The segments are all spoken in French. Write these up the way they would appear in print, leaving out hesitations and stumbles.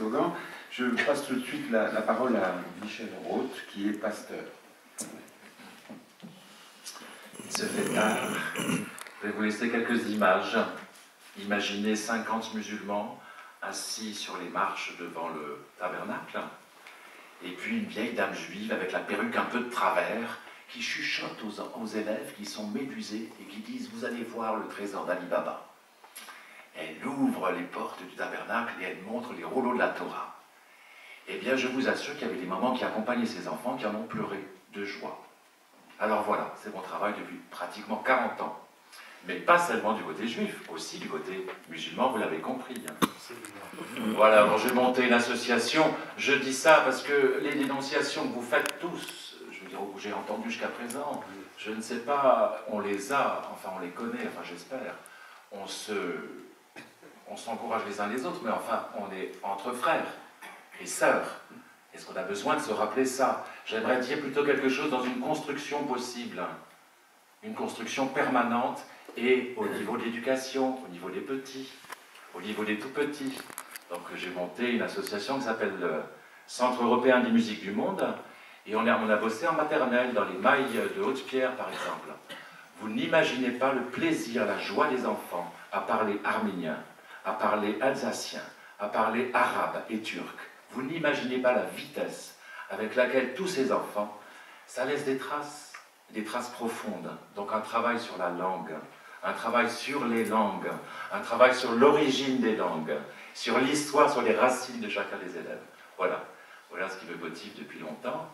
slogan. Je passe tout de suite la parole à Michel Roth, qui est pasteur. Il se fait tard. Je vais vous laisser quelques images. Imaginez 50 musulmans assis sur les marches devant le tabernacle, et puis une vieille dame juive avec la perruque un peu de travers, qui chuchote aux élèves qui sont médusés et qui disent « Vous allez voir le trésor d'Ali Baba ». Elle ouvre les portes du tabernacle et elle montre les rouleaux de la Torah. Eh bien, je vous assure qu'il y avait des mamans qui accompagnaient ces enfants qui en ont pleuré de joie. Alors voilà, c'est mon travail depuis pratiquement 40 ans. Mais pas seulement du côté juif, aussi du côté musulman, vous l'avez compris. Voilà, bon, j'ai monté une association, je dis ça parce que les dénonciations que vous faites tous, je veux dire, que j'ai entendues jusqu'à présent, je ne sais pas, on les a, enfin on les connaît, enfin j'espère, on s'encourage les uns les autres, mais enfin on est entre frères et sœurs. Est-ce qu'on a besoin de se rappeler ça? J'aimerais dire plutôt quelque chose dans une construction possible, une construction permanente, et au niveau de l'éducation, au niveau des petits, au niveau des tout-petits. Donc j'ai monté une association qui s'appelle le Centre européen des musiques du monde, et on a bossé en maternelle, dans les mailles de Haute-Pierre par exemple. Vous n'imaginez pas le plaisir, la joie des enfants à parler arménien, à parler alsacien, à parler arabe et turc. Vous n'imaginez pas la vitesse avec laquelle tous ces enfants, ça laisse des traces profondes. Donc un travail sur la langue, un travail sur les langues, un travail sur l'origine des langues, sur l'histoire, sur les racines de chacun des élèves. Voilà, voilà ce qui me motive depuis longtemps.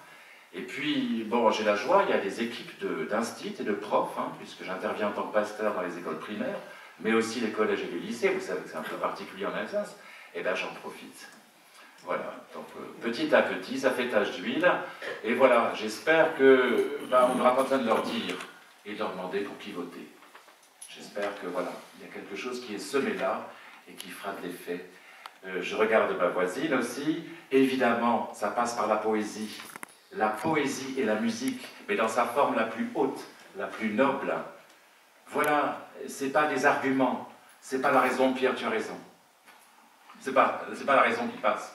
Et puis, bon, j'ai la joie, il y a des équipes d'instit et de profs, puisque j'interviens en tant que pasteur dans les écoles primaires, mais aussi les collèges et les lycées, vous savez que c'est un peu particulier en Alsace, et bien j'en profite. Voilà, donc petit à petit, ça fait tache d'huile, et voilà, j'espère que on n'aura pas besoin de leur dire et de leur demander pour qui voter. J'espère que voilà, il y a quelque chose qui est semé là et qui fera de l'effet. Je regarde ma voisine aussi, évidemment, ça passe par la poésie et la musique, mais dans sa forme la plus haute, la plus noble. Voilà, c'est pas des arguments, c'est pas la raison, Pierre, tu as raison. C'est pas la raison qui passe.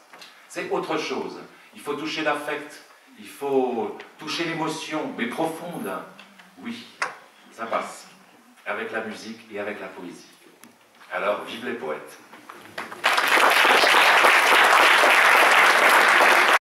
C'est autre chose. Il faut toucher l'affect, il faut toucher l'émotion, mais profonde. Oui, ça passe. Avec la musique et avec la poésie. Alors, vive les poètes.